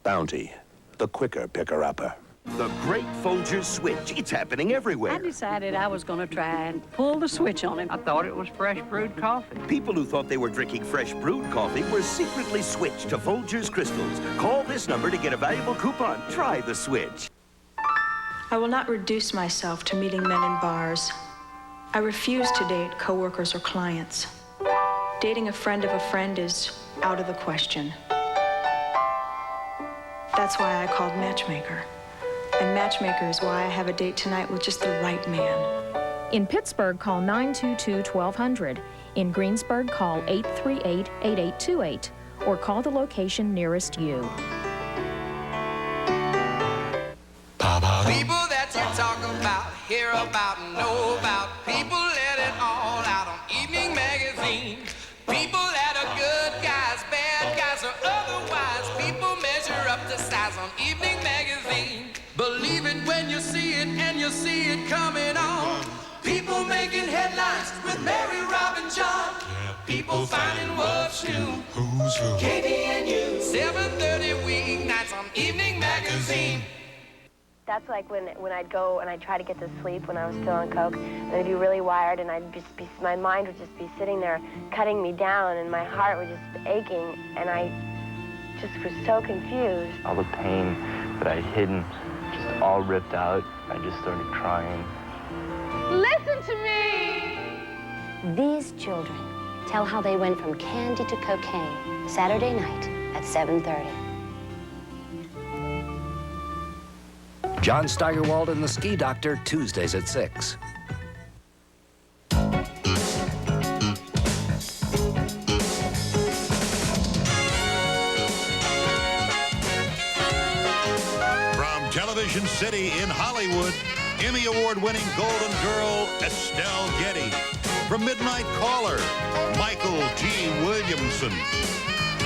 Bounty, the quicker picker-upper. The great Folgers switch. It's happening everywhere. I decided I was going to try and pull the switch on him. I thought it was fresh brewed coffee. People who thought they were drinking fresh brewed coffee were secretly switched to Folgers Crystals. Call this number to get a valuable coupon. Try the switch. I will not reduce myself to meeting men in bars. I refuse to date coworkers or clients. Dating a friend of a friend is out of the question. That's why I called Matchmaker. And Matchmaker is why I have a date tonight with just the right man. In Pittsburgh, call 922-1200. In Greensburg, call 838-8828. Or call the location nearest you. People that you talk about, hear about, know about. People let it all out on Evening Magazine. People that are good guys, bad guys, or otherwise. People measure up to size on Evening Magazine. Believe it when you see it, and you see it coming on. People making headlines with Mary, Rob, and John. People finding what's new. Who's who? Katie and you. 7:30 weeknights on Evening Magazine. That's like when I'd go and I'd try to get to sleep when I was still on coke, and I'd be really wired, and I'd just be, my mind would just be sitting there cutting me down, and my heart was just aching, and I just was so confused. All the pain that I'd hidden just all ripped out. I just started crying. Listen to me! These children tell how they went from candy to cocaine Saturday night at 7:30. John Steigerwald and the Ski Doctor, Tuesdays at 6. From Television City in Hollywood, Emmy Award-winning Golden Girl, Estelle Getty. From Midnight Caller, Michael G. Williamson.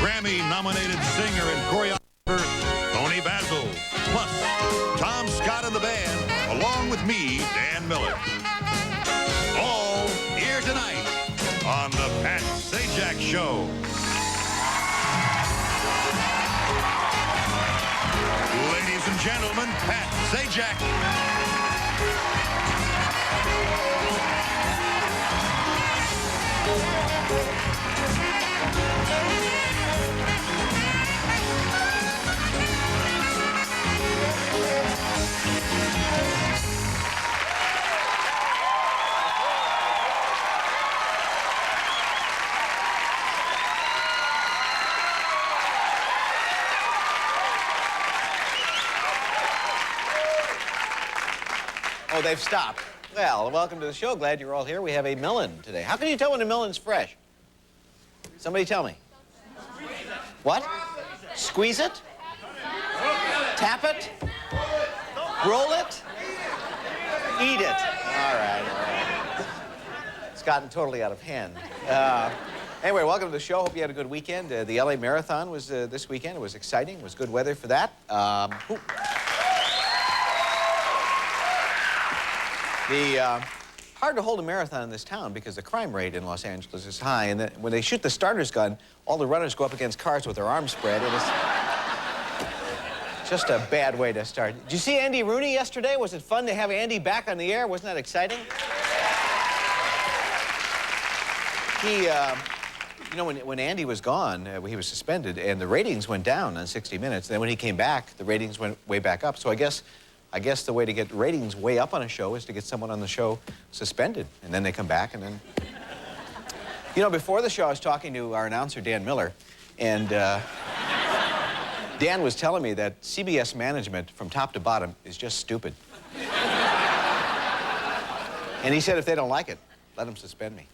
Grammy-nominated singer and choreographer, Tony Basil. Plus, Tom Scott and the band, along with me, Dan Miller. All here tonight on the Pat Sajak Show. Ladies and gentlemen, Pat Sajak. Oh, they've stopped. Well, welcome to the show. Glad you're all here. We have a melon today. How can you tell when a melon's fresh? Somebody tell me. What? Squeeze it? Tap it? Roll it? Eat it. All right, all right. It's gotten totally out of hand. Anyway, welcome to the show. Hope you had a good weekend. The LA Marathon was this weekend. It was exciting. It was good weather for that. Hard to hold a marathon in this town because the crime rate in Los Angeles is high, and when they shoot the starter's gun, all the runners go up against cars with their arms spread. It is just a bad way to start. Did you see Andy Rooney yesterday? Was it fun to have Andy back on the air? Wasn't that exciting? He, you know, when Andy was gone, he was suspended, and the ratings went down on 60 Minutes. Then when he came back, the ratings went way back up. So I guess the way to get ratings way up on a show is to get someone on the show suspended, and then they come back, and then... You know, before the show, I was talking to our announcer, Dan Miller, and Dan was telling me that CBS management, from top to bottom, is just stupid. And he said if they don't like it, let them suspend me.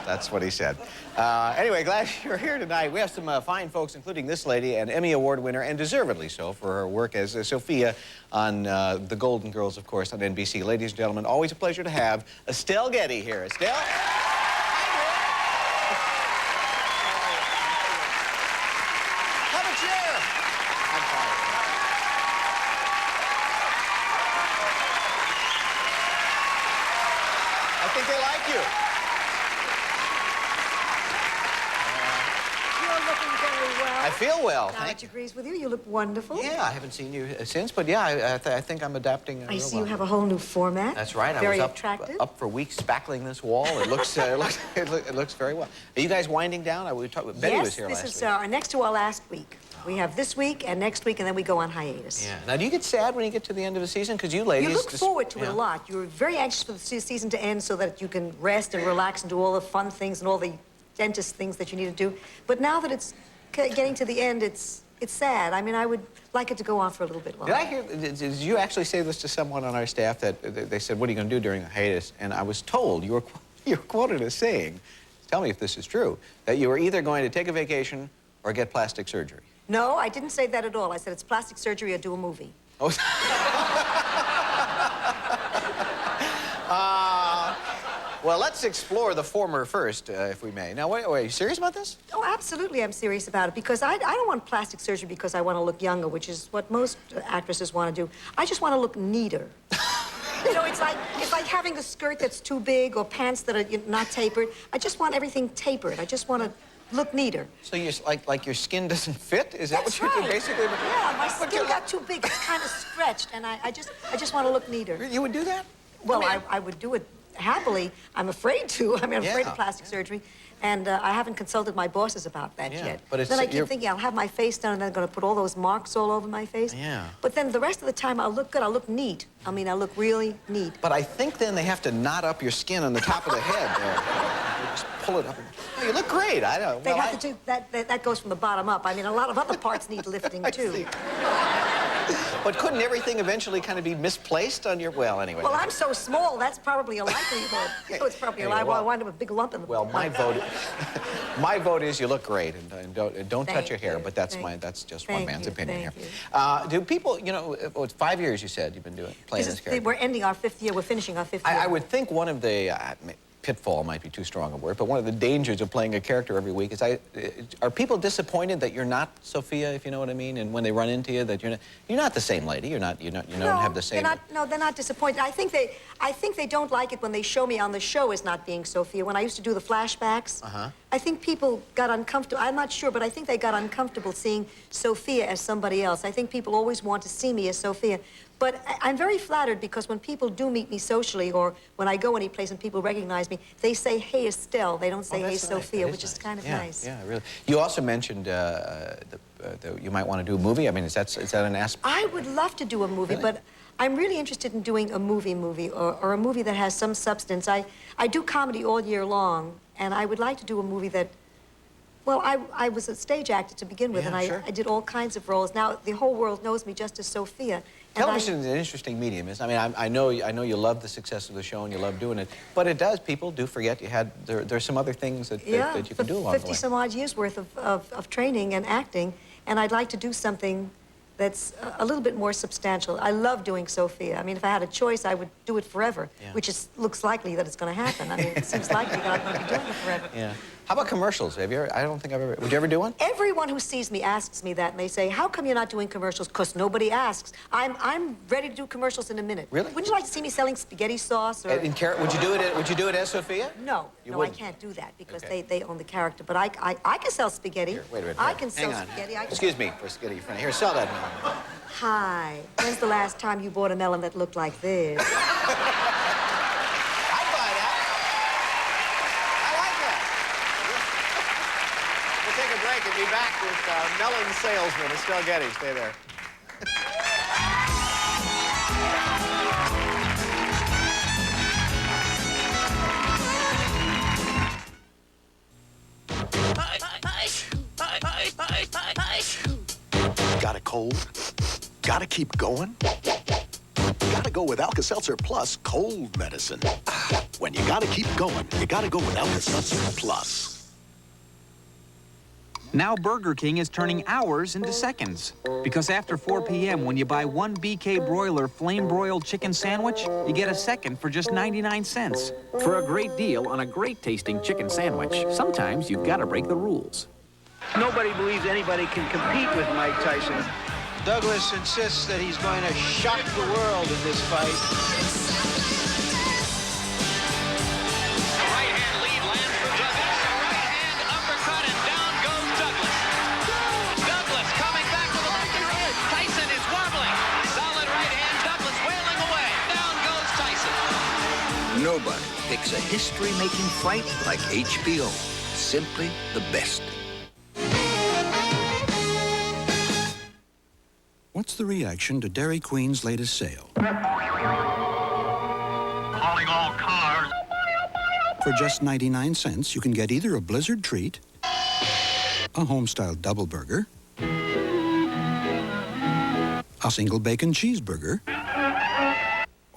That's what he said. Anyway, glad you're here tonight. We have some fine folks, including this lady, an Emmy Award winner, and deservedly so for her work as Sophia on The Golden Girls, of course, on NBC. Ladies and gentlemen, always a pleasure to have Estelle Getty here. Estelle? Have a chair. I'm sorry. I think they like you. You're looking very I feel well. Alex agrees with you. You look wonderful. Yeah, I haven't seen you since, but yeah, I think I'm adapting. I see you have a whole new format. That's right. Very I was attractive. up for weeks spackling this wall. It looks it looks very well. Are you guys winding down? Betty was here last week. Yes, this is our next to our last week. We have this week and next week, and then we go on hiatus. Yeah. Now, do you get sad when you get to the end of the season? Because you ladies... You look forward to it a lot. You're very anxious for the season to end so that you can rest and relax and do all the fun things and all the dentist things that you need to do. But now that it's getting to the end, it's sad. I mean, I would like it to go on for a little bit longer. Did you actually say this to someone on our staff that they said, what are you going to do during the hiatus? And I was told, you were quoted as saying, tell me if this is true, that you were either going to take a vacation or get plastic surgery. No, I didn't say that at all. I said it's plastic surgery or do a movie. Oh. Well, let's explore the former first, if we may. Now, wait, are you serious about this? Oh, absolutely, I'm serious about it. Because I don't want plastic surgery because I want to look younger, which is what most actresses want to do. I just want to look neater. You know, it's like having a skirt that's too big or pants that are not tapered. I just want everything tapered. I just want to look neater. So you're like your skin doesn't fit? Is that That's what you're right. basically? Yeah, my skin got too big. It's kind of stretched, and I just want to look neater. You would do that? Well, I would do it happily. I'm afraid to. I mean, I'm afraid of plastic surgery, and I haven't consulted my bosses about that yet. But then I keep thinking I'll have my face done, and then I'm going to put all those marks all over my face. Yeah. But then the rest of the time, I'll look good. I'll look neat. I mean, I'll look really neat. But I think then they have to knot up your skin on the top of the head there. Just pull it up. Oh, you look great. I don't. They have to do that. That goes from the bottom up. I mean, a lot of other parts need lifting too. But couldn't everything eventually kind of be misplaced on your... Well, anyway. Well, I'm so small, that's probably a likelihood. So it's probably a lie. Well, I wind up with a big lump in the... Well, my vote is you look great, and don't touch your hair, but that's just one man's opinion here. Do people, you know, it's 5 years you said you've been playing this character. We're ending our 5th year. We're finishing our 5th year. I would think one of the... pitfall might be too strong a word, but one of the dangers of playing a character every week is are people disappointed that you're not Sophia, if you know what I mean, and when they run into you that you're not the same lady, you don't have the same... No, they're not disappointed. I think they don't like it when they show me on the show as not being Sophia. When I used to do the flashbacks, I think people got uncomfortable. I'm not sure, but I think they got uncomfortable seeing Sophia as somebody else. I think people always want to see me as Sophia. But I'm very flattered because when people do meet me socially or when I go any place and people recognize me, they say, hey, Estelle. They don't say, hey, Sophia, which is kind of nice. Yeah, really. You also mentioned you might want to do a movie. I mean, is that an aspect? I would love to do a movie, but I'm really interested in doing a movie or a movie that has some substance. I do comedy all year long, and I would like to do a movie that... Well, I was a stage actor to begin with, and I did all kinds of roles. Now, the whole world knows me just as Sophia. Television is an interesting medium. I mean, I know you love the success of the show and you love doing it, but people do forget there's some other things that you can do along the way. 50 some odd years worth of training and acting, and I'd like to do something that's a little bit more substantial. I love doing Sophia. I mean, if I had a choice, I would do it forever, which looks likely that it's going to happen. I mean, it seems likely that I'm going to be doing it forever. Yeah. How about commercials? Have you ever, I don't think I've ever... Would you ever do one? Everyone who sees me asks me that, and they say, how come you're not doing commercials? Because nobody asks. I'm ready to do commercials in a minute. Really? Wouldn't you like to see me selling spaghetti sauce? Or... Would you do it as Sophia? No. I can't do that because they own the character. But I can sell spaghetti. Here, wait. I can sell spaghetti. Excuse me for spaghetti in front of here. Sell that melon. Hi. When's the last time you bought a melon that looked like this? And be back with melon salesman Estelle Getty. Stay there. Got a cold? Gotta keep going? Gotta go with Alka-Seltzer Plus cold medicine. When you gotta keep going, you gotta go with Alka-Seltzer Plus. Now Burger King is turning hours into seconds. Because after 4 p.m., when you buy one BK Broiler flame-broiled chicken sandwich, you get a second for just 99 cents. For a great deal on a great-tasting chicken sandwich, sometimes you've got to break the rules. Nobody believes anybody can compete with Mike Tyson. Douglas insists that he's going to shock the world in this fight. Nobody picks a history-making fight like HBO. Simply the best. What's the reaction to Dairy Queen's latest sale? Calling all cars. For just 99 cents, you can get either a Blizzard treat, a home-style double burger, a single bacon cheeseburger,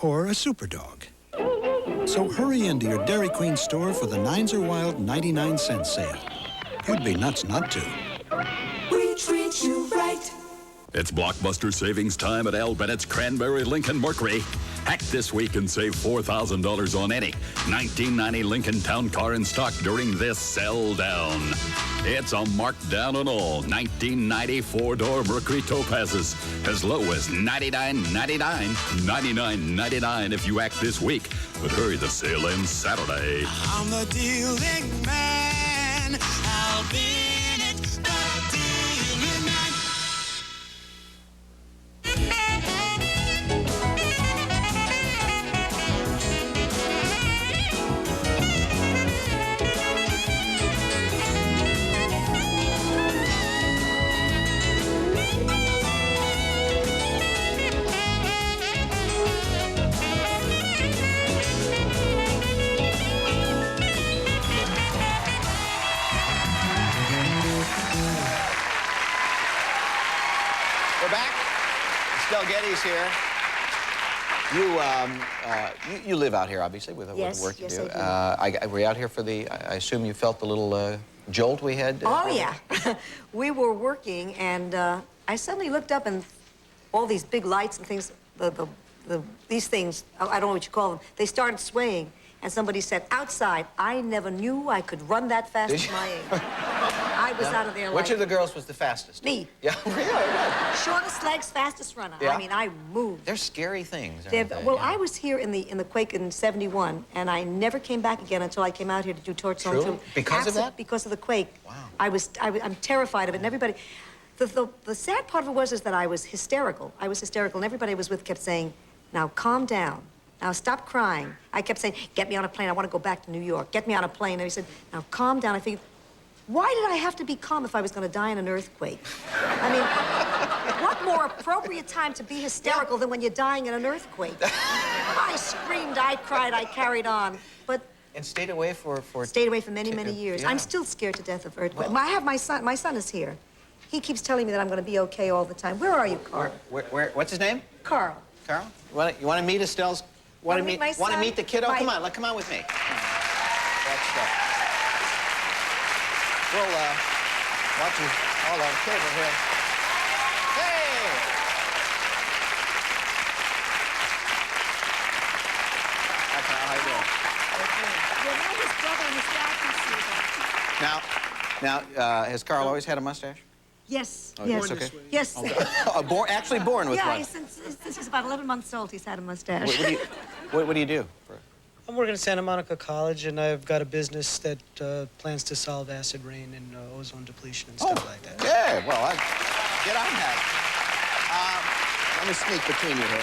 or a super dog. So hurry into your Dairy Queen store for the Nines Are Wild 99-cent sale. You'd be nuts not to. We treat you right. It's blockbuster savings time at Al Bennett's Cranberry Lincoln Mercury. Hack this week and save $4,000 on any 1990 Lincoln Town Car in stock during this sell down. It's a markdown on all 1990 four-door Mercury Topazes, as low as $99.99, $99.99 if you act this week. But hurry, the sale ends Saturday. I'm the dealing man. Al Bennett, the dealing man. We're back. Estelle Getty's here. You live out here, obviously, with the work you do. Were you out here for the, I assume you felt the little jolt we had? Oh, yeah. We were working, and I suddenly looked up, and all these big lights and things, these things, I don't know what you call them, they started swaying. And somebody said, outside. I never knew I could run that fast at my age. I was out of there like... Which of the girls was the fastest? Me. Yeah, really? Shortest legs, fastest runner. Yeah. I mean, I moved. They're scary things, aren't they? Well, I was here in the quake in '71, and I never came back again until I came out here to do Torch Zone 2. Because of that? Because of the quake. Wow. I'm terrified of it, and everybody... The sad part of it was that I was hysterical. I was hysterical, and everybody I was with kept saying, now calm down. Now, stop crying. I kept saying, get me on a plane. I want to go back to New York. Get me on a plane. And he said, now, calm down. I figured, why did I have to be calm if I was going to die in an earthquake? I mean, what more appropriate time to be hysterical than when you're dying in an earthquake? I screamed, I cried, I carried on. But... And stayed away for... Stayed away for many, many years. Yeah. I'm still scared to death of earthquakes. Well, I have my son. My son is here. He keeps telling me that I'm going to be okay all the time. Where are you, Carl? What's his name? Carl. Carl? You want to meet Estelle's... Want to meet the kiddo? Come on, come on with me. We'll watch you all on cable here. Hey! Hi, Carl. How you doing? Now, has Carl always had a mustache? Yes, Oh, yes. okay. Yes. Actually born with one. Yeah, since he's about 11 months old, he's had a mustache. What do you do? I'm working at Santa Monica College, and I've got a business that plans to solve acid rain and ozone depletion and stuff like that. Yeah, well, get on that. Let me sneak between you here.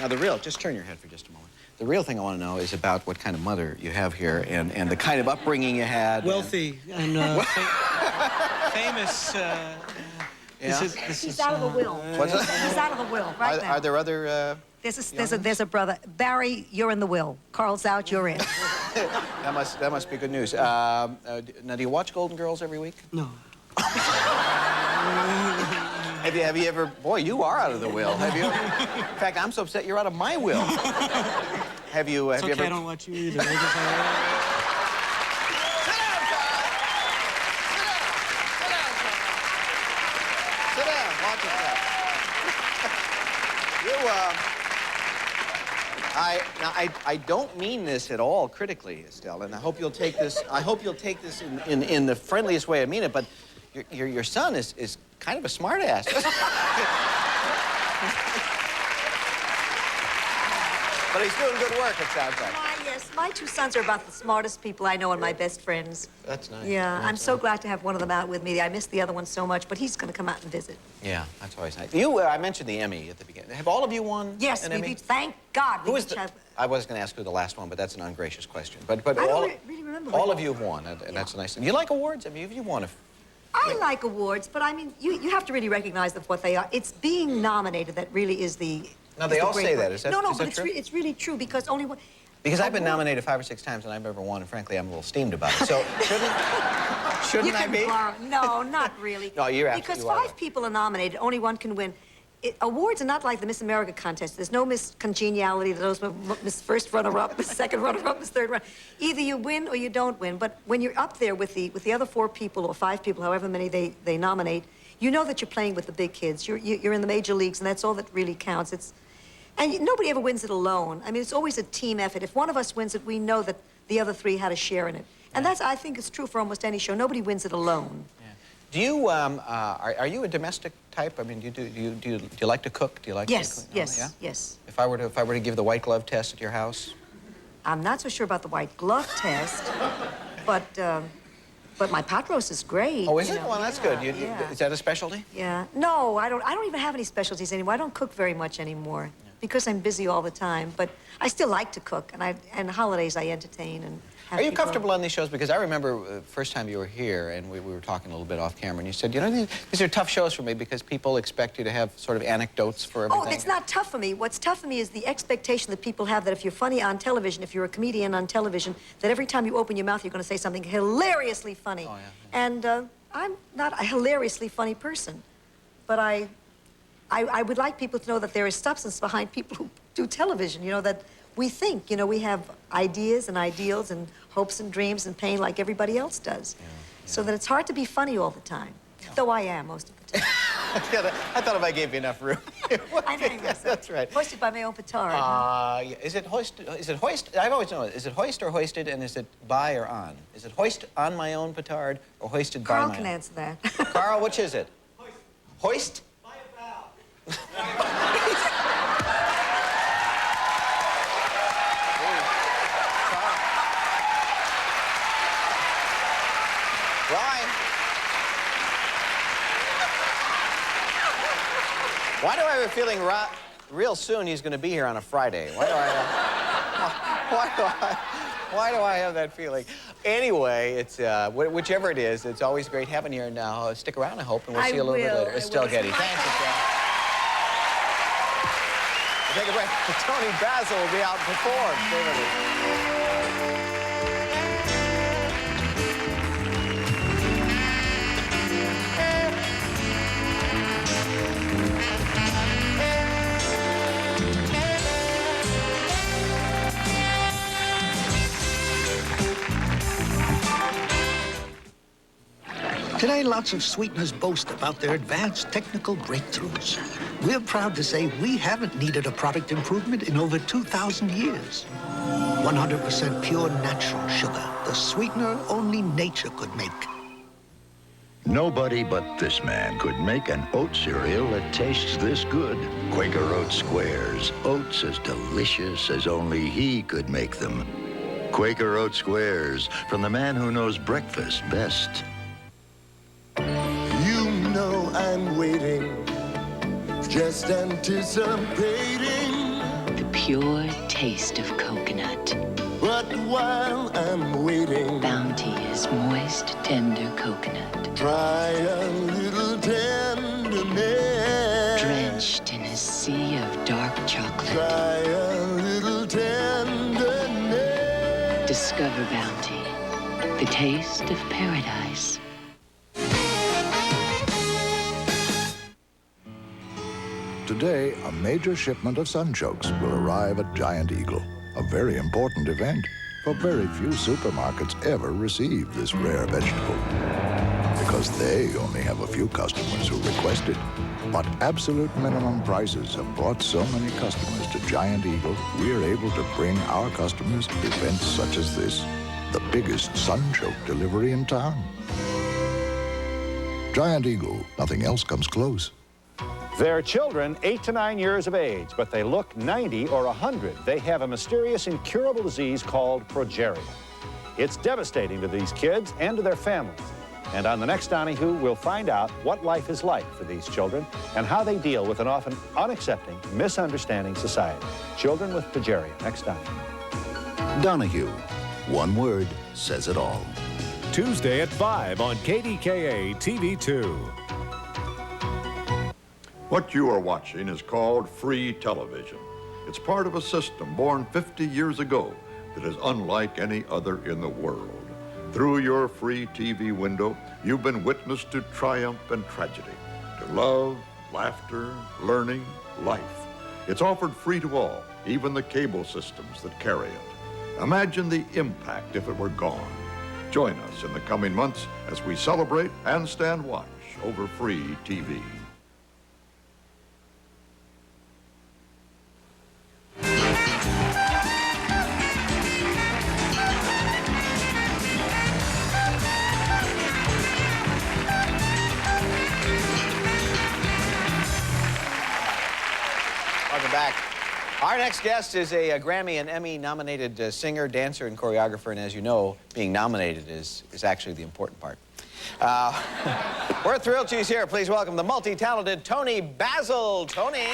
Now, just turn your head for just a moment. The real thing I want to know is about what kind of mother you have here and the kind of upbringing you had. Wealthy and famous. He's out of the will. What's that? He's out of the will right now. Are there other... There's a brother. Barry, you're in the will. Carl's out, you're in. That must be good news. Now, do you watch Golden Girls every week? No. Have you ever... Boy, you are out of the will. Have you... In fact, I'm so upset you're out of my will. Have you It's okay, ever... I don't watch you either. Sit down, watch yourself. I don't mean this at all critically, Estelle, and I hope you'll take this. In the friendliest way I mean it. But your son is kind of a smartass. But he's doing good work, it sounds like. Yes, my two sons are about the smartest people I know and my best friends. That's nice. Yeah, I'm so glad to have one of them out with me. I miss the other one so much, but he's going to come out and visit. Yeah, that's always nice. You, I mentioned the Emmy at the beginning. Have all of you won Yes, an we Emmy? each, thank God. Who We is each have... I was going to ask who the last one, but that's an ungracious question. But I don't all, really remember. all of you have won, and that's a nice thing. You like awards? I mean, you've won a... I like awards, but I mean, you have to really recognize them for what they are. It's being nominated that really is the... Now, they all say that. Is that No, is but that true? it's really true because only one... Because I've been nominated 5 or 6 times and I've never won, and frankly, I'm a little steamed about it. So, shouldn't I be? No, not really. No, you're absolutely Because right. 5 people are nominated, only one can win. Awards are not like the Miss America contest. There's no Miss Congeniality, there's no Miss First Runner-Up, Miss Second Runner-Up, Miss Third Runner. Either you win or you don't win. But when you're up there with the other 4 people or 5 people, however many they nominate, you know that you're playing with the big kids. You're in the major leagues, and that's all that really counts. And nobody ever wins it alone. I mean, it's always a team effort. If one of us wins it, we know that the other 3 had a share in it. And that's, I think, is true for almost any show. Nobody wins it alone. Yeah. Do you, are you a domestic type? I mean, do you like to cook? Do you like Yes, to yes, yeah? yes. If I were to give the white glove test at your house? I'm not so sure about the white glove test, but my pot roast is great. Oh, is it? know. Well, that's Yeah, good. yeah. Is that a specialty? Yeah. No, I don't even have any specialties anymore. I don't cook very much anymore because I'm busy all the time. But I still like to cook, and holidays I entertain and have Are you people comfortable on these shows? Because I remember the first time you were here, and we were talking a little bit off camera, and you said, you know, these are tough shows for me because people expect you to have sort of anecdotes for everything. Oh, it's not tough for me. What's tough for me is the expectation that people have that if you're funny on television, if you're a comedian on television, that every time you open your mouth, you're going to say something hilariously funny. Oh, yeah. And I'm not a hilariously funny person, but I would like people to know that there is substance behind people who do television, you know, that we think, you know, we have ideas and ideals and hopes and dreams and pain like everybody else does. Yeah. So that it's hard to be funny all the time, though I am most of the time. I thought if I gave you enough room. I know myself. That's right. Hoisted by my own petard. Yeah. Is it hoist? I've always known it. Is it hoist or hoisted, and is it by or on? Is it hoist on my own petard or hoisted by Carl my can own? answer that. Carl, which is it? Hoist. Hoist? By a valve. Why do I have a feeling real soon he's going to be here on a Friday? Why do I have that feeling? Anyway, it's whichever it is, it's always great having you here now. Stick around, I hope, and we'll see you a little bit later. Estelle Getty. Thanks, Estelle. We'll take a break. Tony Basil will be out and perform. Stay with us. Today, lots of sweeteners boast about their advanced technical breakthroughs. We're proud to say we haven't needed a product improvement in over 2,000 years. 100% pure natural sugar, the sweetener only nature could make. Nobody but this man could make an oat cereal that tastes this good. Quaker Oat Squares. Oats as delicious as only he could make them. Quaker Oat Squares, from the man who knows breakfast best. You know I'm waiting, just anticipating the pure taste of coconut. But while I'm waiting, Bounty is moist, tender coconut. Try a little tenderness, drenched in a sea of dark chocolate. Try a little tenderness. Discover Bounty, the taste of paradise. Today, a major shipment of sunchokes will arrive at Giant Eagle, a very important event, for very few supermarkets ever receive this rare vegetable, because they only have a few customers who request it. But absolute minimum prices have brought so many customers to Giant Eagle, we're able to bring our customers events such as this, the biggest sunchoke delivery in town. Giant Eagle, nothing else comes close. They're children 8 to 9 years of age, but they look 90 or 100. They have a mysterious incurable disease called progeria. It's devastating to these kids and to their families. And on the next Donahue, we'll find out what life is like for these children and how they deal with an often unaccepting, misunderstanding society. Children with progeria. Next Donahue. Donahue. One word says it all. Tuesday at 5 on KDKA TV2. What you are watching is called free television. It's part of a system born 50 years ago that is unlike any other in the world. Through your free TV window, you've been witness to triumph and tragedy, to love, laughter, learning, life. It's offered free to all, even the cable systems that carry it. Imagine the impact if it were gone. Join us in the coming months as we celebrate and stand watch over free TV. Welcome back. Our next guest is a Grammy and Emmy-nominated singer, dancer, and choreographer, and as you know, being nominated is actually the important part. We're thrilled she's here. Please welcome the multi-talented Toni Basil. Toni.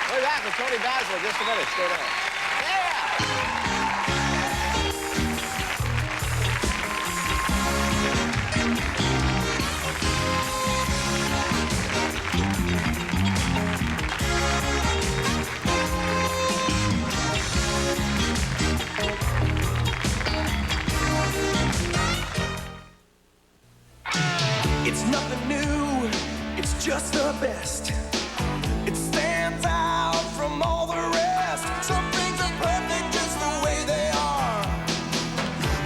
We're back with Toni Basil in just a minute. Stay there. Yeah! just the best. It stands out from all the rest. Some things are perfect just the way they are.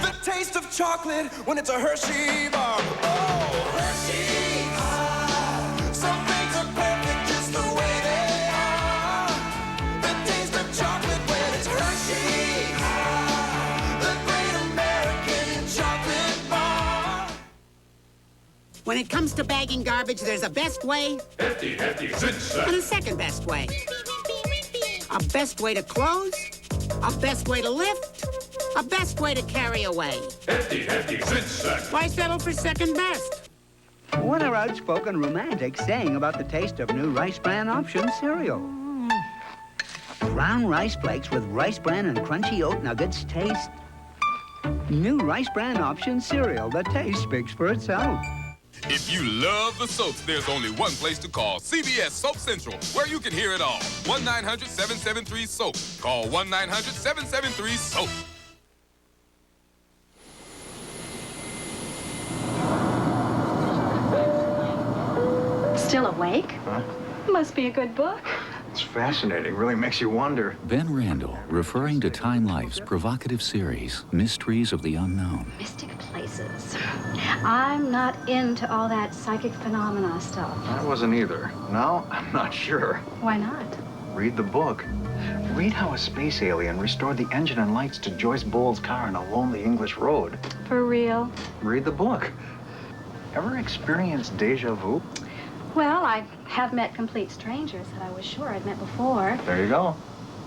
The taste of chocolate when it's a Hershey bar. Oh, Hershey's. Some things are perfect just the way they are. The taste of chocolate when it's Hershey's. The great American chocolate bar. When it comes to bagging garbage, there's a best way Hefty, zigzag. and a second best way. A best way to close, a best way to lift, a best way to carry away. Hefty, zigzag. Why settle for second best? What are outspoken romantics saying about the taste of new Rice Bran Option cereal? Brown rice flakes with Rice Bran and crunchy oat nuggets taste. New Rice Bran Option cereal. The taste speaks for itself. If you love the soaps, there's only one place to call. CBS Soap Central, where you can hear it all. 1-900-773-SOAP. Call 1-900-773-SOAP. Still awake? Huh? Must be a good book. It's fascinating. Really makes you wonder. Ben Randall, referring to Time Life's provocative series, Mysteries of the Unknown. Mystic places. I'm not into all that psychic phenomena stuff. I wasn't either. Now, I'm not sure. Why not? Read the book. Read how a space alien restored the engine and lights to Joyce Bowles' car on a lonely English road. For real? Read the book. Ever experienced deja vu? Well, I have met complete strangers that I was sure I'd met before. There you go.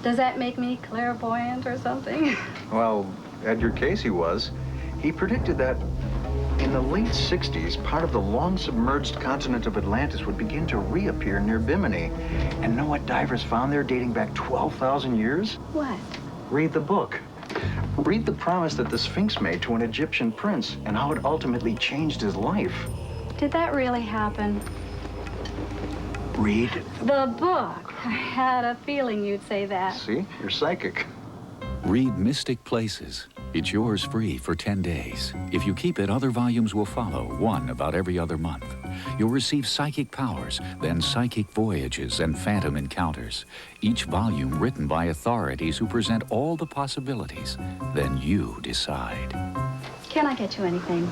Does that make me clairvoyant or something? Well, Edgar Casey was. He predicted that in the late 60s, part of the long-submerged continent of Atlantis would begin to reappear near Bimini. And know what divers found there dating back 12,000 years? What? Read the book. Read the promise that the Sphinx made to an Egyptian prince and how it ultimately changed his life. Did that really happen? Read. The book. I had a feeling you'd say that. See? You're psychic. Read Mystic Places. It's yours free for 10 days. If you keep it, other volumes will follow, one about every other month. You'll receive psychic powers, then psychic voyages and phantom encounters. Each volume written by authorities who present all the possibilities. Then you decide. Can I get you anything?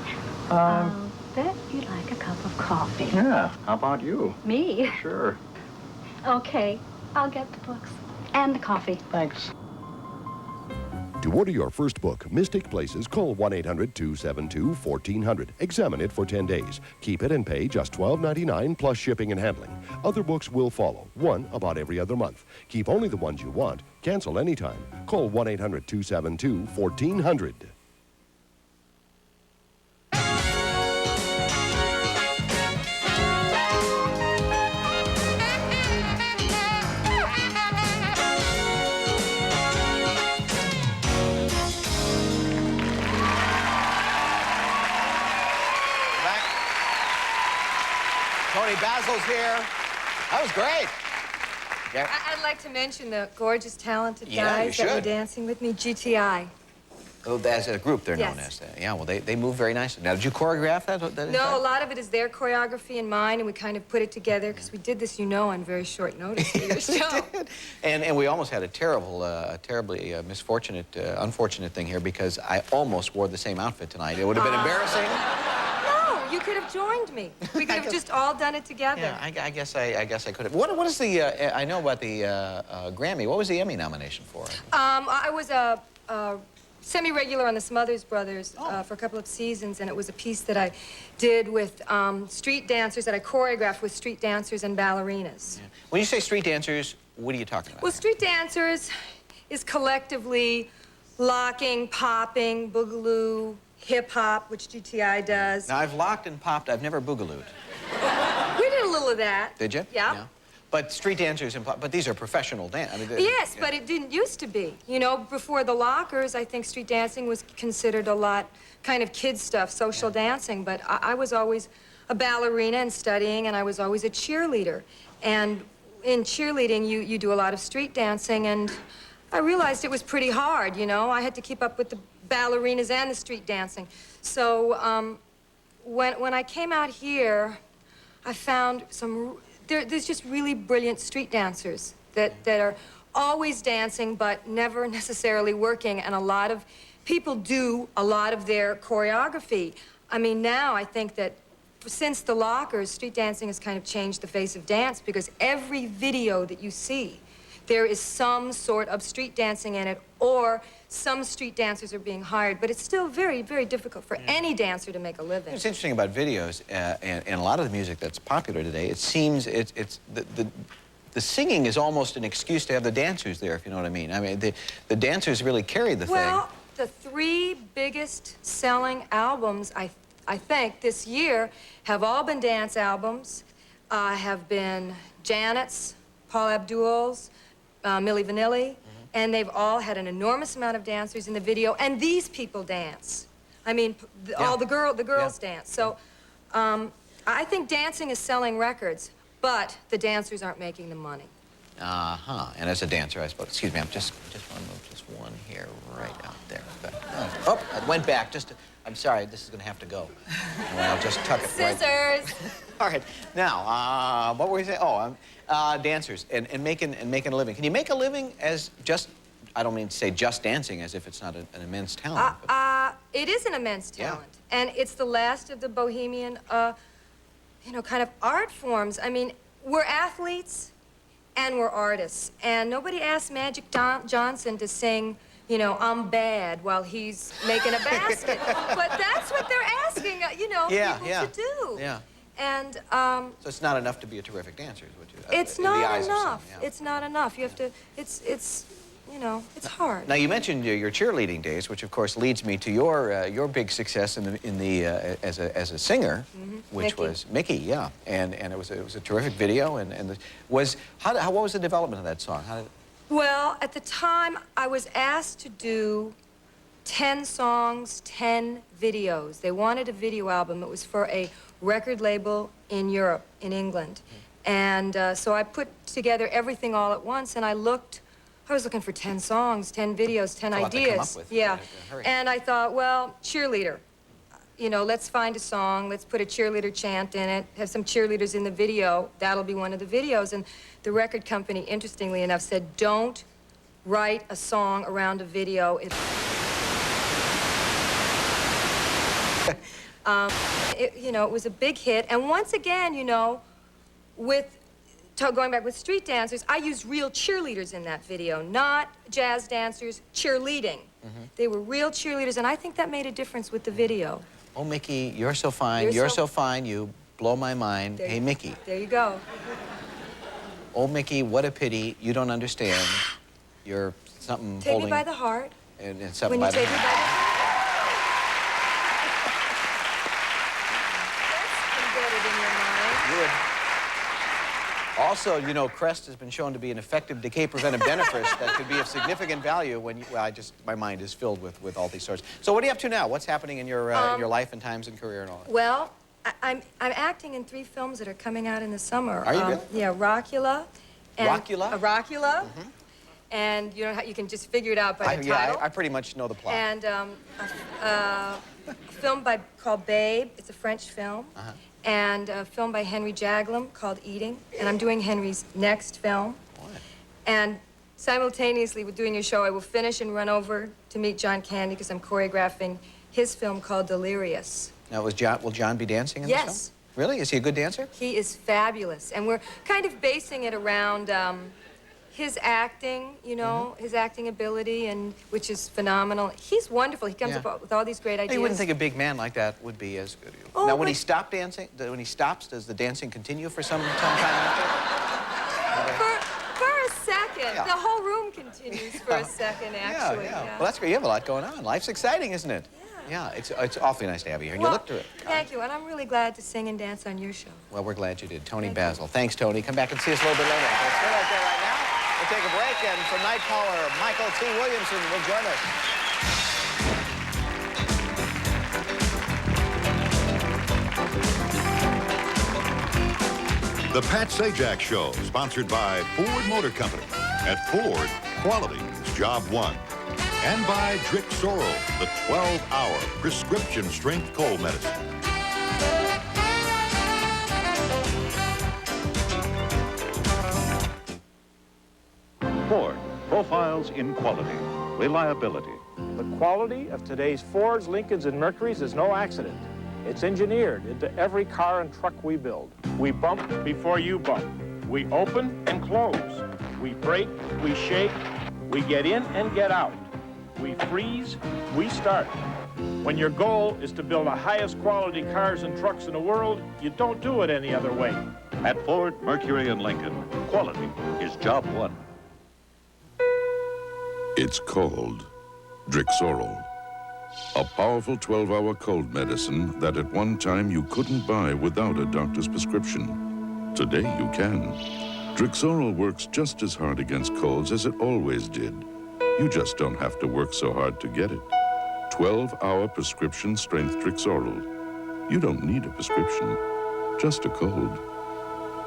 Bet you'd like a cup of coffee. Yeah, how about you? Me? Sure. Okay, I'll get the books and the coffee. Thanks. To order your first book, Mystic Places, call 1-800-272-1400. Examine it for 10 days. Keep it and pay just $12.99 plus shipping and handling. Other books will follow, one about every other month. Keep only the ones you want. Cancel anytime. Call 1-800-272-1400. Tony Basil's here. That was great. Yeah. I'd like to mention the gorgeous, talented Yeah, guys you that were should. dancing with me, GTI. Oh, as a group, they're known Yes. as. Yeah, well, they move very nicely. Now, did you choreograph that? No, a lot of it is their choreography and mine, and we kind of put it together because we did this, you know, on very short notice for your show. And we almost had a terribly unfortunate thing here because I almost wore the same outfit tonight. It would have been embarrassing. No, you could have joined me. We could have just all done it together. Yeah, I guess I could have. What is the? I know about the Grammy. What was the Emmy nomination for? I was a semi-regular on the Smothers Brothers for a couple of seasons, and it was a piece that I did with street dancers, that I choreographed with street dancers and ballerinas. Yeah. When you say street dancers, what are you talking about? Well, street dancers is collectively locking, popping, boogaloo, hip-hop, which GTI does. Now, I've locked and popped. I've never boogalooed. We did a little of that. Did you? Yeah. But street dancers, but these are professional dance. I mean, Yes, but it didn't used to be. You know, before the lockers, I think street dancing was considered a lot kind of kid stuff, social dancing. But I was always a ballerina and studying, and I was always a cheerleader. And in cheerleading, you do a lot of street dancing, and I realized it was pretty hard, you know. I had to keep up with the ballerinas and the street dancing. So when I came out here, I found there's just really brilliant street dancers that are always dancing but never necessarily working, and a lot of people do a lot of their choreography. I mean, now I think that since the lockers, street dancing has kind of changed the face of dance, because every video that you see, there is some sort of street dancing in it, or some street dancers are being hired, but it's still very, very difficult for any dancer to make a living. What's interesting about videos and a lot of the music that's popular today, it seems the singing is almost an excuse to have the dancers there, if you know what I mean. I mean, the dancers really carry the thing. Well, the 3 biggest selling albums, I think, this year have all been dance albums, have been Janet's, Paul Abdul's, Milli Vanilli, and they've all had an enormous amount of dancers in the video, and these people dance. I mean, all the girls dance. So I think dancing is selling records, but the dancers aren't making the money. And as a dancer, I suppose, excuse me, I'm just want to move just one hair right out there. Oh, it went back. I'm sorry, this is going to have to go. I'll just tuck it right. Scissors. All right. Now, what were we saying? Oh, dancers and making a living. Can you make a living as just, I don't mean to say just dancing as if it's not an immense talent. It is an immense talent. Yeah. And it's the last of the bohemian, you know, kind of art forms. I mean, we're athletes and we're artists. And nobody asked Magic Johnson to sing, you know, I'm bad while he's making a basket. But that's what they're asking, you know, people to do. Yeah. And, so it's not enough to be a terrific dancer, is what you... It's not enough. It's not enough. You have to, it's, you know, it's hard. Now, you mentioned your cheerleading days, which, of course, leads me to your big success as a singer, which was Mickey, yeah. And it was a terrific video, and what was the development of that song? Well, at the time, I was asked to do 10 songs, 10 videos. They wanted a video album. It was for a record label in Europe, in England. And so I put together everything all at once, and I was looking for 10 songs, 10 videos, 10 ideas. Yeah. And I thought, well, cheerleader. You know, let's find a song, let's put a cheerleader chant in it, have some cheerleaders in the video, that'll be one of the videos. And the record company, interestingly enough, said, don't write a song around a video. You know, it was a big hit. And once again, you know, going back with street dancers, I used real cheerleaders in that video, not jazz dancers cheerleading. They were real cheerleaders, and I think that made a difference with the video. Oh, Mickey, you're so fine. You're so fine. You blow my mind. Hey, Mickey. There you go. Oh, Mickey, what a pity. You don't understand. You're something Take me by the heart. And something by the heart. When you take me by the heart. Also, you know, Crest has been shown to be an effective decay preventive dentifrice that could be of significant value when you, well, my mind is filled with all these sorts. So what are you up to now? What's happening in your life and times and career and all that? Well, I'm acting in 3 films that are coming out in the summer. Are you really? Yeah, Rockula. And Rockula? Rockula. And you know how you can just figure it out by the title. I pretty much know the plot. And a film called Babe. It's a French film. And a film by Henry Jaglom called Eating. And I'm doing Henry's next film. And simultaneously with doing your show, I will finish and run over to meet John Candy because I'm choreographing his film called Delirious. Now, will John be dancing in this film? Yes. Really? Is he a good dancer? He is fabulous. And we're kind of basing it around his acting, you know, his acting ability, and which is phenomenal. He's wonderful. He comes up with all these great ideas. You wouldn't think a big man like that would be as good. Oh, now, when he stops dancing, does the dancing continue for some time after? For a second. The whole room continues for a second, actually. Yeah. Well, that's great. You have a lot going on. Life's exciting, isn't it? Yeah, it's awfully nice to have you here. And you look through it. Thank you, and I'm really glad to sing and dance on your show. Well, we're glad you did. Tony Basil. Thanks, Tony. Come back and see us a little bit later. Let's stay right there right now. We'll take a break, and from Night Caller, Michael T. Williamson will join us. The Pat Sajak Show, sponsored by Ford Motor Company. At Ford, quality is job one. And by Drick Sorrel, the 12-hour prescription strength cold medicine. Ford profiles in quality, reliability. The quality of today's Fords, Lincolns, and Mercurys is no accident. It's engineered into every car and truck we build. We bump before you bump. We open and close. We brake, we shake, we get in and get out. We freeze, we start. When your goal is to build the highest quality cars and trucks in the world, you don't do it any other way. At Ford, Mercury, and Lincoln, quality is job one. It's called Drixoral, a powerful 12-hour cold medicine that at one time you couldn't buy without a doctor's prescription. Today you can. Drixoral works just as hard against colds as it always did. You just don't have to work so hard to get it. 12-hour prescription strength Drixoral. You don't need a prescription, just a cold.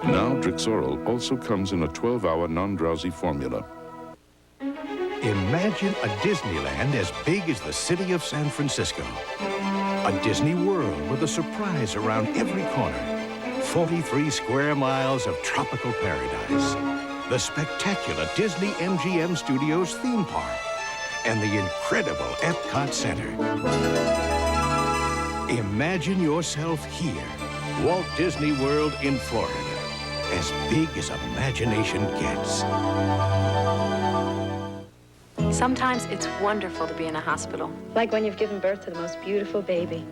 Now Drixoral also comes in a 12-hour non-drowsy formula. Imagine a Disneyland as big as the city of San Francisco. A Disney World with a surprise around every corner. 43 square miles of tropical paradise. The spectacular Disney MGM Studios theme park. And the incredible Epcot Center. Imagine yourself here, Walt Disney World in Florida. As big as imagination gets. Sometimes it's wonderful to be in a hospital. Like when you've given birth to the most beautiful baby.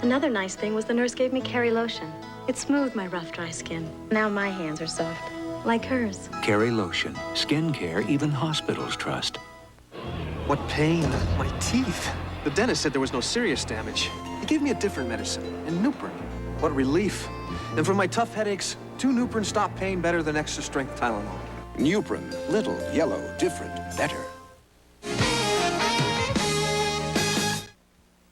Another nice thing was the nurse gave me Kerry lotion. It smoothed my rough, dry skin. Now my hands are soft, like hers. Kerry lotion, skin care even hospitals trust. What pain. My teeth. The dentist said there was no serious damage. He gave me a different medicine, and Nuprin. What relief. And for my tough headaches, 2 Nuprin stop pain better than extra strength Tylenol. Nuprin, little, yellow, different, better.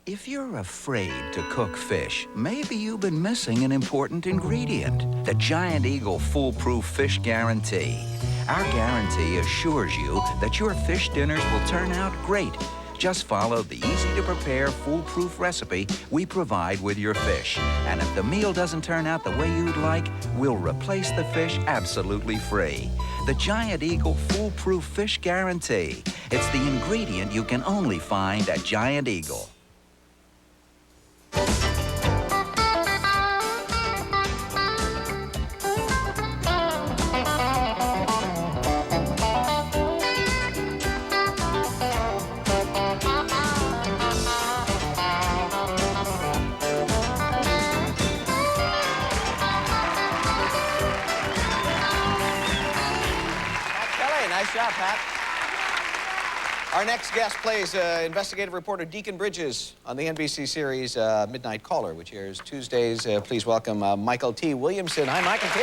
If you're afraid to cook fish, maybe you've been missing an important ingredient, the Giant Eagle Foolproof Fish Guarantee. Our guarantee assures you that your fish dinners will turn out great. Just follow the easy-to-prepare, foolproof recipe we provide with your fish. And if the meal doesn't turn out the way you'd like, we'll replace the fish absolutely free. The Giant Eagle Foolproof Fish Guarantee. It's the ingredient you can only find at Giant Eagle. Nice job, Pat. Our next guest plays investigative reporter Deacon Bridges on the NBC series Midnight Caller, which airs Tuesdays. Please welcome Michael T. Williamson. Hi, Michael T.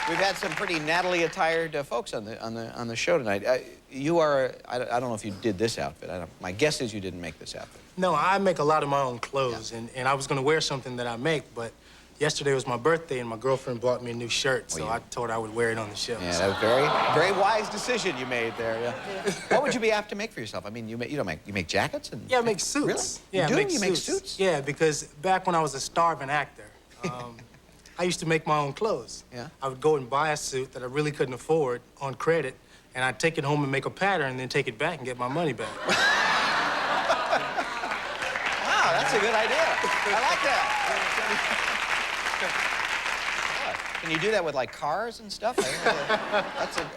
We've had some pretty Natalie-attired folks on the show tonight. You are, I don't know if you did this outfit. My guess is you didn't make this outfit. No, I make a lot of my own clothes, and I was going to wear something that I make, but yesterday was my birthday, and my girlfriend bought me a new shirt, so I told her I would wear it on the show. Yeah, that was very, very wise decision you made there. Yeah. What would you be apt to make for yourself? I mean, you make jackets and. Yeah, I make suits. Really? Yeah, You make suits? Yeah, because back when I was a starving actor, I used to make my own clothes. Yeah. I would go and buy a suit that I really couldn't afford on credit, and I'd take it home and make a pattern, and then take it back and get my money back. Wow, that's a good idea. I like that. Can you do that with like cars and stuff?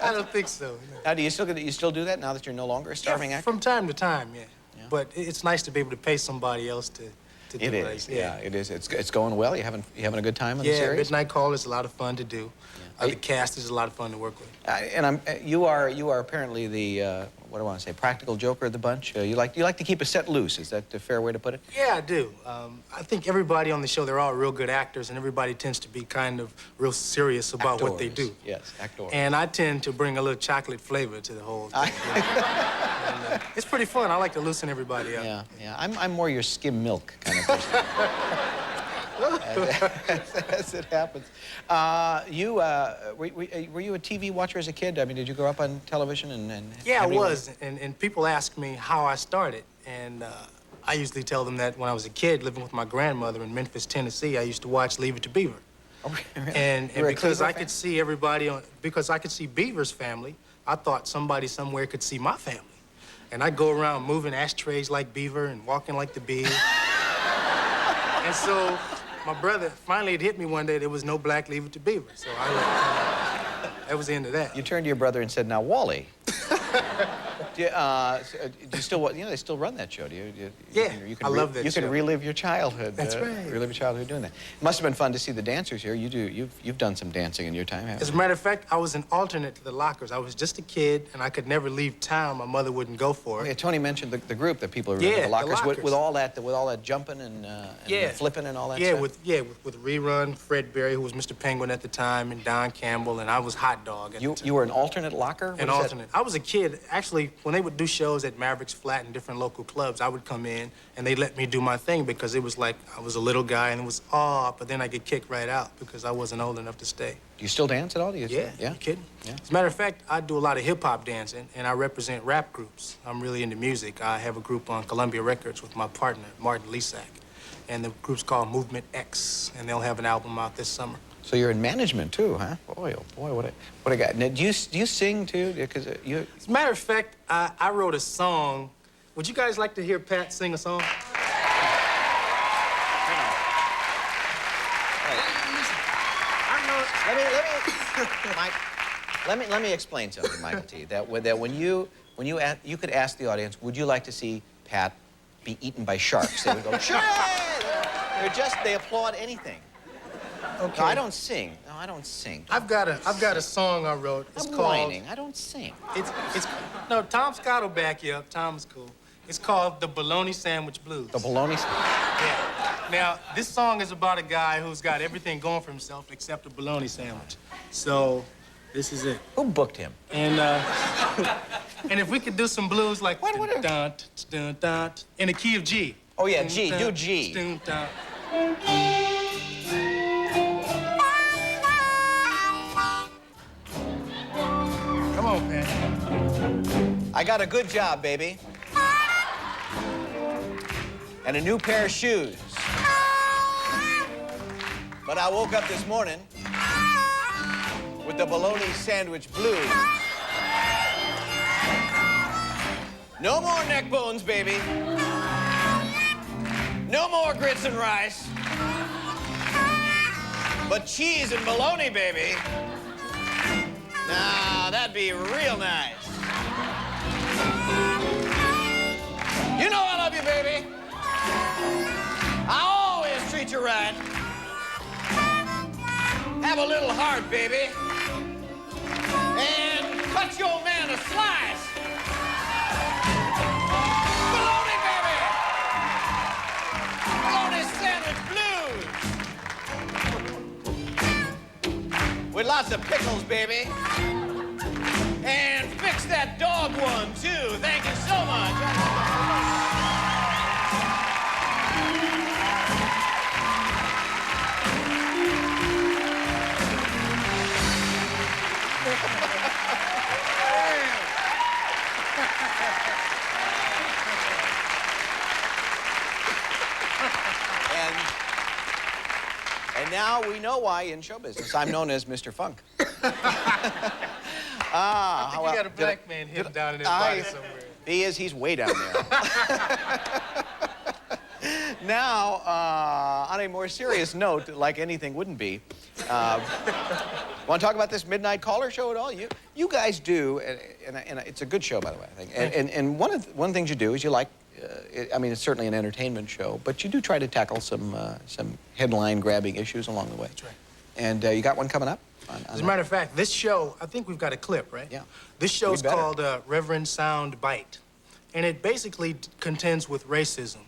I don't think so. No. Now, do you still do that now that you're no longer a starving actor? From time to time, yeah. But it's nice to be able to pay somebody else to do it. It is, yeah, it is. It's going well. You having a good time in the series? series? Midnight Call is a lot of fun to do. The cast is a lot of fun to work with. And you are apparently the what do I want to say, practical joker of the bunch. You like to keep a set loose. Is that a fair way to put it? Yeah, I do. I think everybody on the show, they're all real good actors, and everybody tends to be kind of real serious about what they do. Yes, actors. And I tend to bring a little chocolate flavor to the whole thing. And, it's pretty fun. I like to loosen everybody up. Yeah. I'm more your skim milk kind of person. As it happens. Were you a TV watcher as a kid? I mean, did you grow up on television? Yeah, I was. And people ask me how I started. And I usually tell them that when I was a kid living with my grandmother in Memphis, Tennessee, I used to watch Leave It to Beaver. Oh, really? And You're a because Cleaver I fan? could see everybody on, because I could see Beaver's family, I thought somebody somewhere could see my family. And I'd go around moving ashtrays like Beaver and walking like the bee. And so my brother, finally it hit me one day, there was no black Leave It to Beaver. So that was the end of that. You turned to your brother and said, now, Wally, do you still, you know, they still run that show. Yeah, I love that You can show. relive your childhood. That's right. Relive your childhood doing that. It must have been fun to see the dancers here. You've done some dancing in your time, haven't you? As a matter of fact, I was an alternate to the Lockers. I was just a kid, and I could never leave town. My mother wouldn't go for it. Yeah, Tony mentioned the group that people remember, Yeah, the Lockers, the Lockers. With all that jumping and flipping and all that yeah, stuff. with Rerun, Fred Berry, who was Mr. Penguin at the time, and Don Campbell, and I was Hot Dog. You were an alternate locker? An alternate. I was a kid. Actually, when they would do shows at Maverick's Flat and different local clubs, I would come in, and they let me do my thing because it was like I was a little guy, and it was but then I get kicked right out because I wasn't old enough to stay. Do you still dance at all? Yeah, yeah. you kidding? Yeah. As a matter of fact, I do a lot of hip-hop dancing, and I represent rap groups. I'm really into music. I have a group on Columbia Records with my partner, Martin Lisak, and the group's called Movement X, and they'll have an album out this summer. So you're in management too, huh? Boy, oh boy, what a guy. Now, do you sing too? Because you. As a matter of fact, I wrote a song. Would you guys like to hear Pat sing a song? Let me explain something, Michael T. That when you could ask the audience, would you like to see Pat be eaten by sharks? They would go, sure! They applaud anything. Okay. No, I don't sing. No, I don't sing. I've got a song I wrote. It's I'm called. whining. I don't sing. No, Tom Scott will back you up. Tom's cool. It's called The Bologna Sandwich Blues. The Bologna Sandwich? Yeah. Now, this song is about a guy who's got everything going for himself except a bologna sandwich. So, this is it. Who booked him? And, and if we could do some blues like dun, dun, dun, dun, in the key of G. Oh, yeah, G. Do G. Dun, dun. Come on, Pat. I got a good job, baby. And a new pair of shoes. But I woke up this morning with the bologna sandwich blues. No more neck bones, baby. No more grits and rice. But cheese and bologna, baby. Now, that'd be real nice. You know I love you, baby. I always treat you right. Have a little heart, baby. And cut your man a slice. Bologna, baby. Bologna sandwich blues. With lots of pickles, baby. And fix that dog one, too. Thank you so much. And now we know why in show business I'm known as Mr. Funk. I think you got a black man hidden down in his body somewhere. He's way down there. Now, on a more serious note, like anything wouldn't be, want to talk about this Midnight Caller show at all? You guys do, and it's a good show, by the way, I think. And one of the things you do is you like, I mean, it's certainly an entertainment show, but you do try to tackle some headline-grabbing issues along the way. That's right. And you got one coming up? As a matter of fact, this show, I think we've got a clip, right? Yeah. This show's called Reverend Sound Bite. And it basically contends with racism.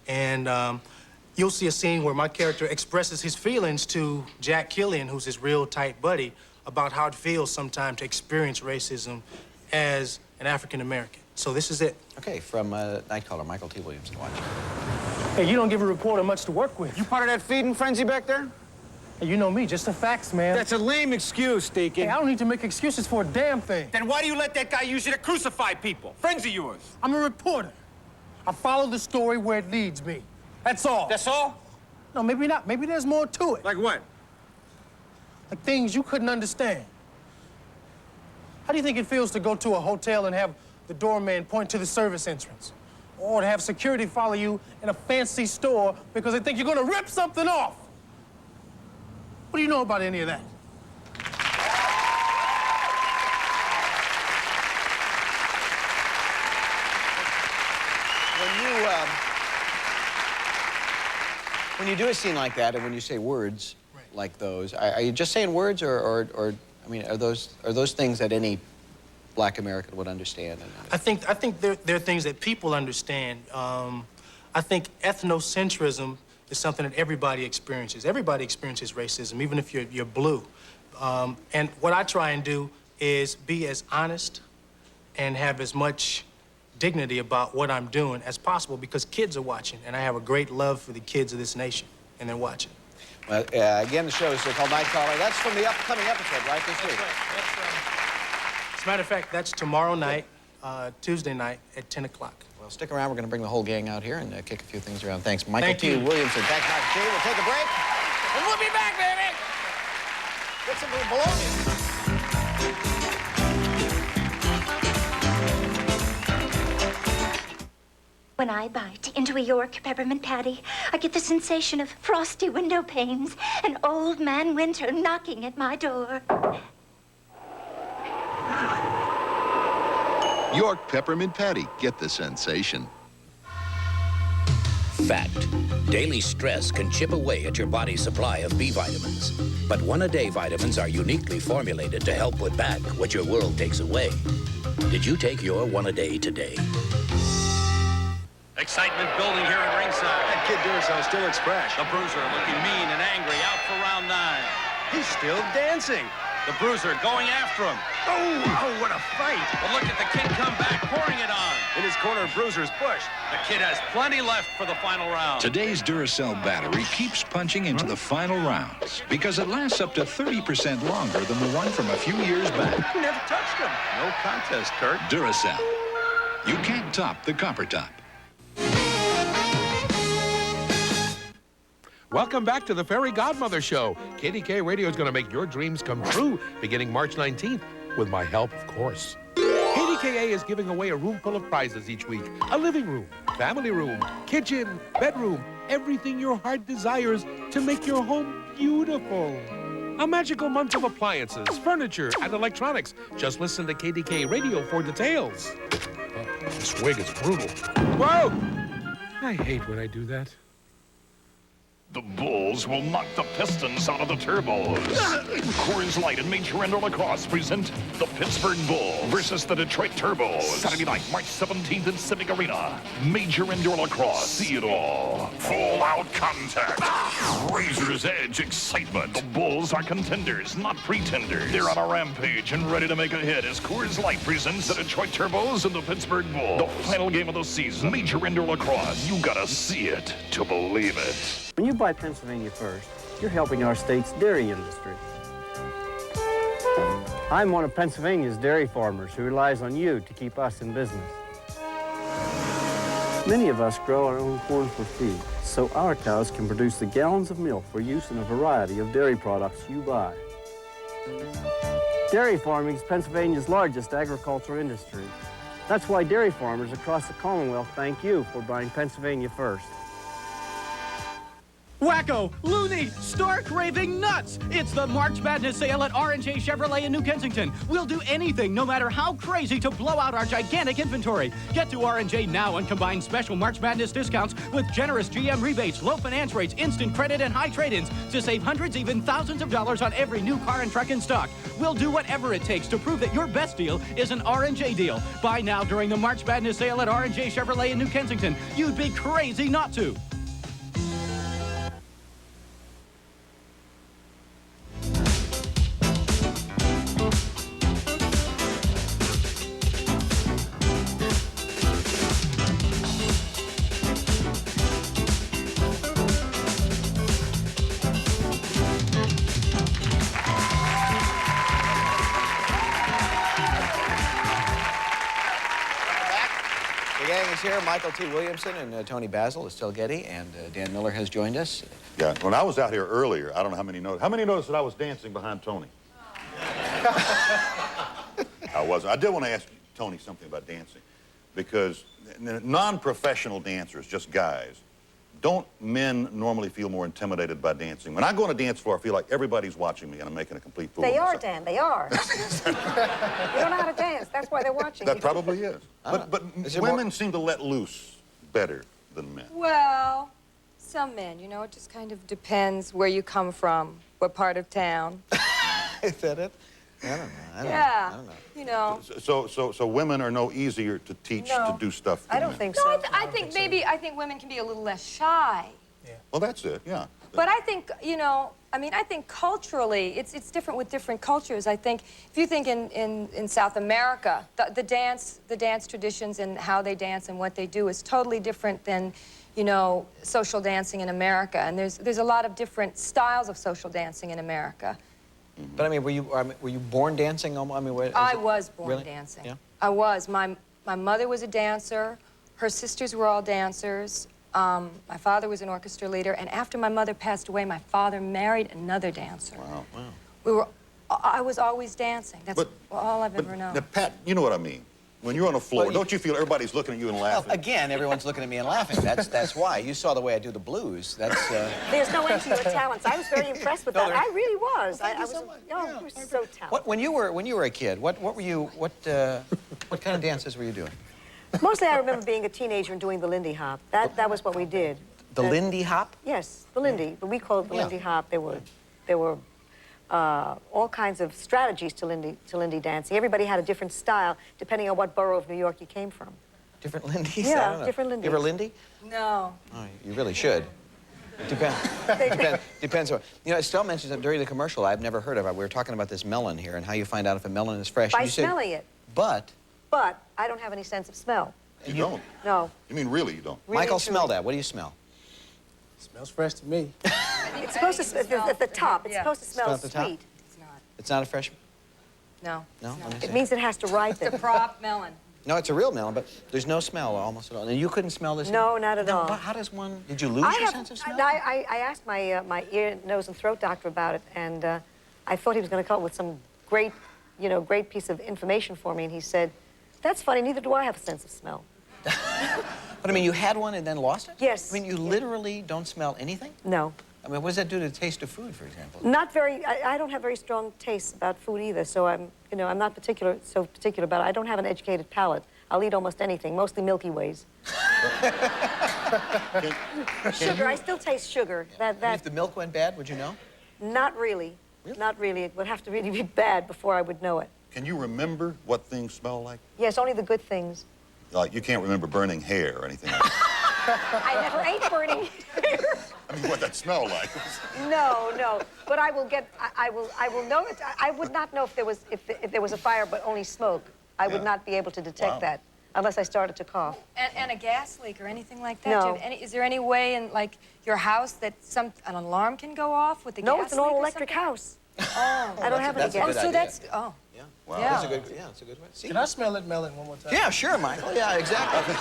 And you'll see a scene where my character expresses his feelings to Jack Killian, who's his real tight buddy, about how it feels sometimes to experience racism as an African-American. So this is it. Okay, from Night Caller, Michael T. Williamson, watch. Hey, you don't give a reporter much to work with. You part of that feeding frenzy back there? Hey, you know me, just the facts, man. That's a lame excuse, Deacon. Hey, I don't need to make excuses for a damn thing. Then why do you let that guy use you to crucify people? Friends of yours. I'm a reporter. I follow the story where it leads me. That's all. That's all? No, maybe not. Maybe there's more to it. Like what? Like things you couldn't understand. How do you think it feels to go to a hotel and have the doorman point to the service entrance? Or to have security follow you in a fancy store because they think you're gonna rip something off? What do you know about any of that? When you do a scene like that, and when you say words like those, are you just saying words, or I mean, are those things that any Black American would understand? I think they're things that people understand. I think ethnocentrism is something that everybody experiences. Everybody experiences racism, even if you're blue. And what I try and do is be as honest and have as much dignity about what I'm doing as possible, because kids are watching, and I have a great love for the kids of this nation, and they're watching. Well, again, the show is called Nightcrawler. That's from the upcoming episode, right, this week? As a matter of fact, that's tomorrow night, Tuesday night at 10 o'clock. Well, stick around. We're going to bring the whole gang out here and kick a few things around. Thanks, Michael Thank T. you. Williamson. Thanks, Michael T. We'll take a break, and we'll be back, baby! Get some bologna. When I bite into a York peppermint patty, I get the sensation of frosty window panes and old man winter knocking at my door. York peppermint patty. Get the sensation. Fact. Daily stress can chip away at your body's supply of B vitamins. But one-a-day vitamins are uniquely formulated to help put back what your world takes away. Did you take your one-a-day today? Excitement building here at ringside. That kid Duracell still looks fresh. The Bruiser looking mean and angry, out for round 9. He's still dancing. The Bruiser going after him. Oh, what a fight. But look at the Kid come back, pouring it on. In his corner, Bruiser's push. The Kid has plenty left for the final round. Today's Duracell battery keeps punching into the final rounds because it lasts up to 30% longer than the one from a few years back. Never touched him. No contest, Kurt. Duracell. You can't top the copper top. Welcome back to the Fairy Godmother Show. KDK Radio is going to make your dreams come true beginning March 19th, with my help, of course. KDKA is giving away a room full of prizes each week. A living room, family room, kitchen, bedroom, everything your heart desires to make your home beautiful. A magical month of appliances, furniture, and electronics. Just listen to KDK Radio for details. Oh, this wig is brutal. Whoa! I hate when I do that. The Bulls will knock the Pistons out of the turbos. Coors Light and Major Indoor Lacrosse present the Pittsburgh Bulls versus the Detroit Turbos. Saturday night, March 17th in Civic Arena. Major Indoor Lacrosse. See it all. Full-out contact. Razor's Edge excitement. The Bulls are contenders, not pretenders. They're on a rampage and ready to make a hit as Coors Light presents the Detroit Turbos and the Pittsburgh Bulls. The final game of the season. Major Indoor Lacrosse. You gotta see it to believe it. When you buy Pennsylvania First, you're helping our state's dairy industry. I'm one of Pennsylvania's dairy farmers who relies on you to keep us in business. Many of us grow our own corn for feed, so our cows can produce the gallons of milk for use in a variety of dairy products you buy. Dairy farming is Pennsylvania's largest agricultural industry. That's why dairy farmers across the Commonwealth thank you for buying Pennsylvania First. Wacko, loony, stark raving nuts! It's the March Madness sale at R&J Chevrolet in New Kensington. We'll do anything, no matter how crazy, to blow out our gigantic inventory. Get to R&J now and combine special March Madness discounts with generous GM rebates, low finance rates, instant credit, and high trade-ins to save hundreds, even thousands of dollars on every new car and truck in stock. We'll do whatever it takes to prove that your best deal is an R&J deal. Buy now during the March Madness sale at R&J Chevrolet in New Kensington. You'd be crazy not to. here. Michael T. Williamson and Tony Basil, Estelle Getty, and Dan Miller has joined us. Yeah, when I was out here earlier, I don't know how many noticed. How many noticed that I was dancing behind Tony? I wasn't. I did want to ask Tony something about dancing, because non-professional dancers, just guys, don't men normally feel more intimidated by dancing? When I go on a dance floor, I feel like everybody's watching me and I'm making a complete fool They of are, myself. Dan, they are. You don't know how to dance. That's why they're watching That you. probably is. But women seem to let loose better than men. Well, some men, you know, it just kind of depends where you come from, what part of town. Is that it? I don't know. I don't know. You know. So women are no easier to teach to do stuff than men. No, I think maybe women can be a little less shy. Well, that's it, yeah. But I think, you know, I mean, I think culturally, it's different with different cultures. I think, if you think in South America, the dance traditions and how they dance and what they do is totally different than, you know, social dancing in America. And there's a lot of different styles of social dancing in America. But I mean, were you born dancing? I mean, I was born really? dancing. Yeah. I was. My mother was a dancer. Her sisters were all dancers. My father was an orchestra leader. And after my mother passed away, my father married another dancer. Wow. I was always dancing. That's all I've ever known. Now, Pat, you know what I mean. When you're on the floor, don't you feel everybody's looking at you and laughing? Well, again, everyone's looking at me and laughing. That's why. You saw the way I do the blues. That's. There's no end to your talents. I was very impressed with that. I really was. Well, I was. so much. Oh, you were so talented. When you were a kid, what kind of dances were you doing? Mostly, I remember being a teenager and doing the Lindy Hop. That was what we did. The Lindy Hop? Yes, the Lindy. But we called it the Lindy Hop. There were all kinds of strategies to Lindy dancing. Everybody had a different style depending on what borough of New York you came from. Different Lindies? Yeah, I don't know. different Lindies. You ever Lindy? No. Oh, you really should. It depends on. You know, Estelle mentions that during the commercial I've never heard of it. We were talking about this melon here and how you find out if a melon is fresh. By You said, smelling it. But But I don't have any sense of smell. You don't? No. You mean really you don't? Really Michael, truly. smell that. What do you smell? Smells fresh to me. It's supposed to, at the top, it's supposed to smell Smell at the top? sweet. It's not a fresh. No. No. Let me It see. means it has to ripen. It's a prop melon. No, it's a real melon, but there's no smell almost at all. And you couldn't smell this? No, not at all. How does one? Did you lose your sense of smell? I asked my my ear, nose, and throat doctor about it, and I thought he was going to come up with some great piece of information for me, and he said, "That's funny. Neither do I have a sense of smell." But I mean, you had one and then lost it? Yes. I mean, you literally don't smell anything? No. I mean, what does that do to the taste of food, for example? Not very. I don't have very strong tastes about food either, so I'm not so particular about it. I don't have an educated palate. I'll eat almost anything, mostly Milky Ways. Sugar. I still taste sugar. And if the milk went bad, would you know? Not really. Not really. It would have to really be bad before I would know it. Can you remember what things smell like? Yes, only the good things. Like, you can't remember burning hair or anything like that. I never ate burning hair. I mean, what that smell like? No. But I will get. I will know it. I would not know if there was a fire, but only smoke. I would not be able to detect that unless I started to cough. And a gas leak or anything like that? No. Do you have is there any way in, like, your house that an alarm can go off with the gas No, leak? it's an all-electric house. Oh. I don't have any gas. That's a good idea. that's Yeah. Wow. Yeah. That's a good. Yeah, it's a good way. See? Can I smell that melon one more time? Yeah, sure, Michael. Yeah, exactly.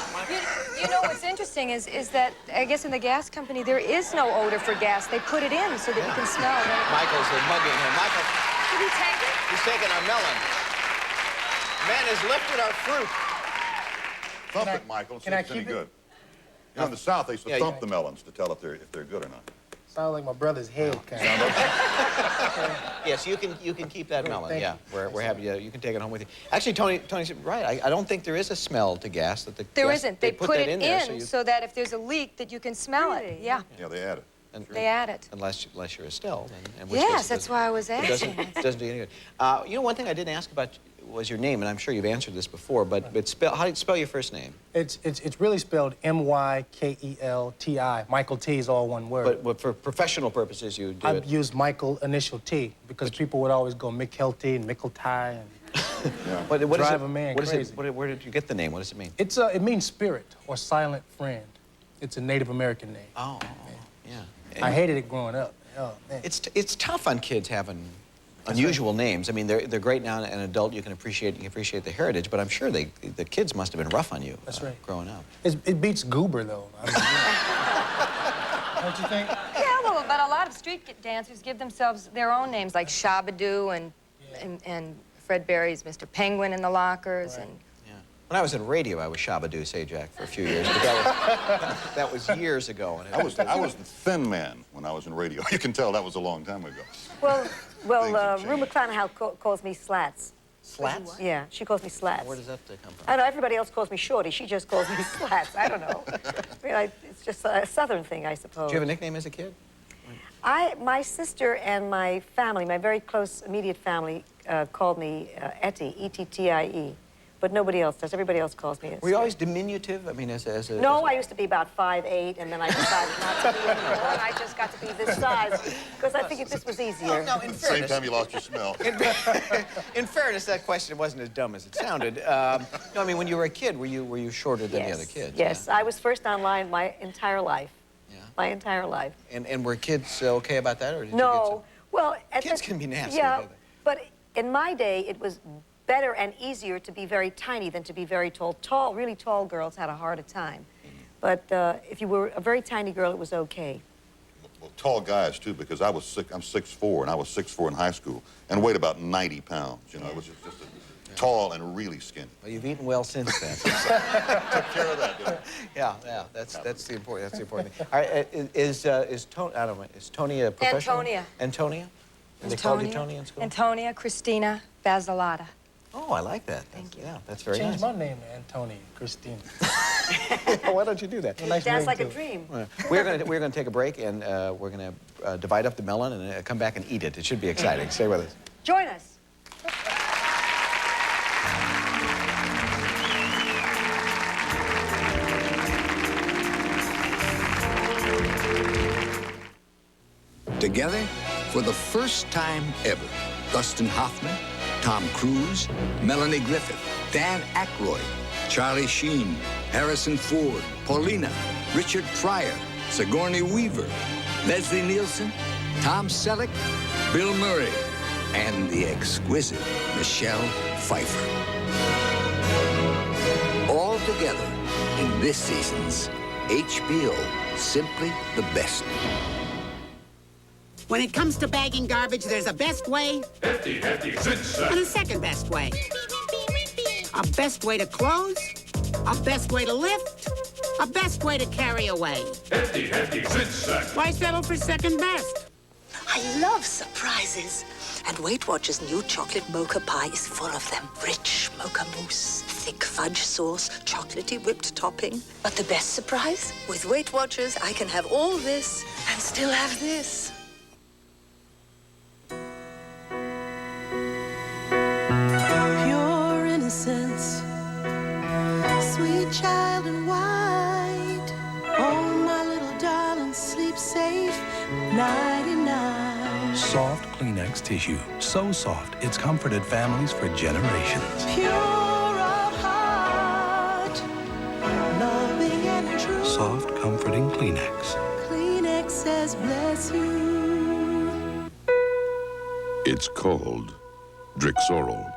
You know what's interesting is that I guess in the gas company there is no odor for gas. They put it in so that you can smell it. Michael's mugging him. Michael, Did he take it? he's taking our melon. Man has lifted our fruit. Thump it, Michael, and see can I if it's any keep it? good. You know, in the South, they used to Yeah, thump the melons to tell if they're good or not. Sounds like my brother's head, kind of. Yes, you can keep that melon. thank Yeah, we're happy. You can take it home with you. Actually, Tony's right. I don't think there is a smell to gas that the There gas, isn't. They put that it in there, so that if there's a leak that you can smell it. Yeah. Yeah, they add it. And, They add it. Unless you're Estelle. Yes, that's why I was asking. It doesn't do you any good. You know, one thing I didn't ask about was your name, and I'm sure you've answered this before, but how do you spell your first name? It's really spelled Mykelti. Michael T is all one word. But for professional purposes, you do I've used Michael initial T because people would always go Mykelti and Mickelty and What drive is it, a man what is crazy. it, where did you get the name? What does it mean? It means spirit or silent friend. It's a Native American name. Oh, yeah. I hated it growing up. Oh, man. It's tough on kids having unusual names. I mean, they're great now. An adult, you can appreciate the heritage, but I'm sure the kids must have been rough on you. That's right. Growing up. It beats Goober though. Don't you think? Yeah, well, but a lot of street dancers give themselves their own names, like Shabadoo and Fred Berry's Mr. Penguin in the Lockers. Right. When I was in radio, I was Shabadoo Sajak for a few years, but that was years ago. And I was the thin man when I was in radio. You can tell that was a long time ago. Well, Rue McClanahan calls me Slats. Slats? Yeah, she calls me Slats. Where does that come from? I know, everybody else calls me Shorty. She just calls me Slats. I don't know. I mean, it's just a Southern thing, I suppose. Did you have a nickname as a kid? My sister and my family, my very close, immediate family, called me Etty, E-T-T-I-E. But nobody else does. Everybody else calls me. Were you always diminutive? I mean, as a... No, I used to be about 5'8", and then I decided not to be anymore, and I just got to be this size because I figured this was easier. No, in fairness... Same time you lost your smell. In fairness, that question wasn't as dumb as it sounded. No, I mean, when you were a kid, were you shorter than the other kids? Yes, yeah. I was first online my entire life. Yeah. My entire life. And were kids okay about that, or did no, you get some... well... Kids can be nasty. Yeah, but in my day, it was better and easier to be very tiny than to be very tall. Really tall girls had a harder time. But if you were a very tiny girl, it was okay. Well, tall guys, too, because I'm 6'4", and I was 6'4" in high school, and weighed about 90 pounds. You know, it was just tall and really skinny. Well, you've eaten well since then. Took care of that, didn't Yeah, that's the important thing. All right, is Tony a professional? Antonia. Antonia? They called you Tony in school? Antonia Christina Basilata. Oh, I like that. Thank you. Yeah, that's very Change nice. my name to Antonia Christina. Why don't you do that? Nice Dance like too. a dream. We're gonna take a break, and we're gonna divide up the melon and come back and eat it. It should be exciting. Stay with us. Join us. Together, for the first time ever, Dustin Hoffman, Tom Cruise, Melanie Griffith, Dan Aykroyd, Charlie Sheen, Harrison Ford, Paulina, Richard Pryor, Sigourney Weaver, Leslie Nielsen, Tom Selleck, Bill Murray, and the exquisite Michelle Pfeiffer. All together in this season's HBO Simply the Best. When it comes to bagging garbage, there's a best way Hefty, zigzag. and a second best way. A best way to close, a best way to lift, a best way to carry away. Hefty, zigzag. Why settle for second best? I love surprises. And Weight Watchers' new chocolate mocha pie is full of them. Rich mocha mousse, thick fudge sauce, chocolatey whipped topping. But the best surprise? With Weight Watchers, I can have all this and still have this. Pure innocence, sweet child in white. Oh, my little darling, sleep safe, nighty-night. Soft Kleenex tissue. So soft, it's comforted families for generations. Pure of heart, loving and true. Soft, comforting Kleenex. Kleenex says bless you. It's called Drixoral,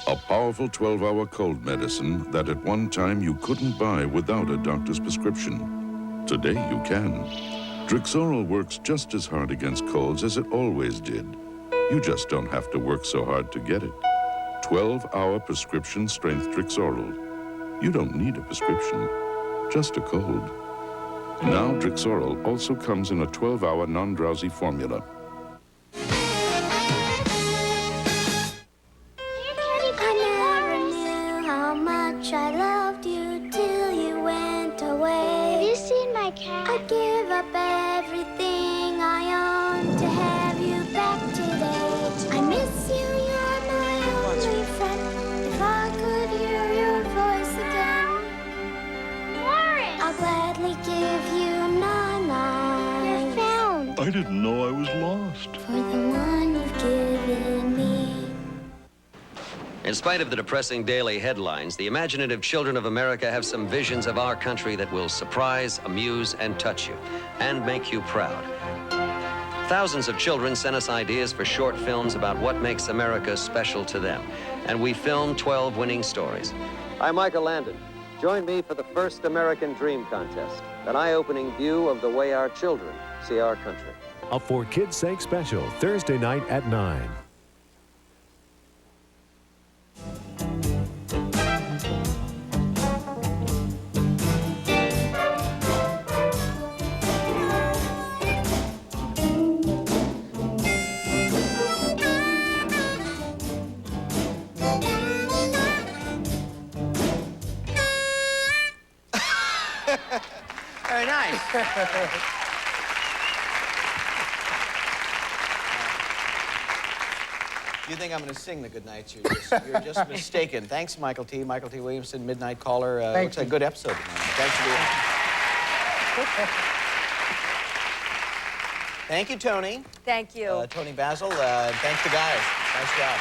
a powerful 12-hour cold medicine that at one time you couldn't buy without a doctor's prescription. Today you can. Drixoral works just as hard against colds as it always did. You just don't have to work so hard to get it. 12-hour prescription strength Drixoral. You don't need a prescription, just a cold. Now Drixoral also comes in a 12-hour non-drowsy formula. I'd give up everything I own to have you back today. I miss you, you're my only friend. If I could hear your voice again, I'll gladly give you 9 lives. You're found. I didn't know I was lost. For the one you've given me. In spite of the depressing daily headlines, the imaginative children of America have some visions of our country that will surprise, amuse, and touch you, and make you proud. Thousands of children sent us ideas for short films about what makes America special to them. And we filmed 12 winning stories. I'm Michael Landon. Join me for the first American Dream Contest, an eye-opening view of the way our children see our country. A For Kids' Sake special, Thursday night at 9. Very nice. You think I'm going to sing the good nights? You're just mistaken. Thanks, Michael T. Michael T. Williamson, Midnight Caller. Looks like a good episode tonight. Thanks for being here. Thank you, Tony. Thank you. Tony Basil. Thanks to guys. Nice job.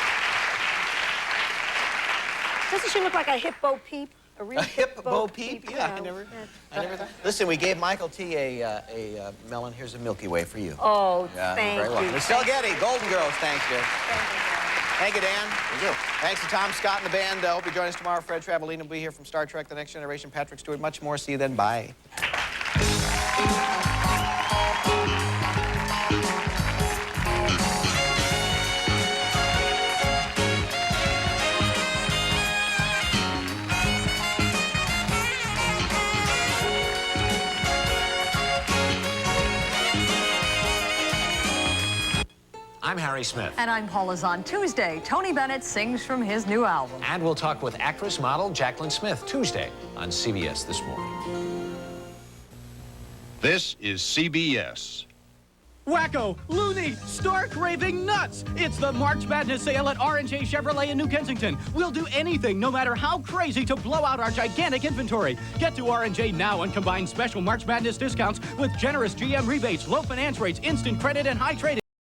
Doesn't she look like a hip Bo Peep? A real hip Bo Peep? you Yeah, know. I never thought. Listen, we gave Michael T. a melon. Here's a Milky Way for you. Oh, Yeah, thank very welcome. you. Estelle Getty, Golden Girls. Thanks, dear. Thank you, Dan. Thank you. Thanks to Tom Scott and the band. Hope you join us tomorrow. Fred Travelina will be here from Star Trek: The Next Generation. Patrick Stewart, much more. See you then. Bye. I'm Harry Smith. And I'm Paula Zahn. Tuesday, Tony Bennett sings from his new album. And we'll talk with actress model Jacqueline Smith Tuesday on CBS This Morning. This is CBS. Wacko, loony, stark, raving nuts! It's the March Madness sale at R&J Chevrolet in New Kensington. We'll do anything, no matter how crazy, to blow out our gigantic inventory. Get to R&J now and combine special March Madness discounts with generous GM rebates, low finance rates, instant credit, and high trading.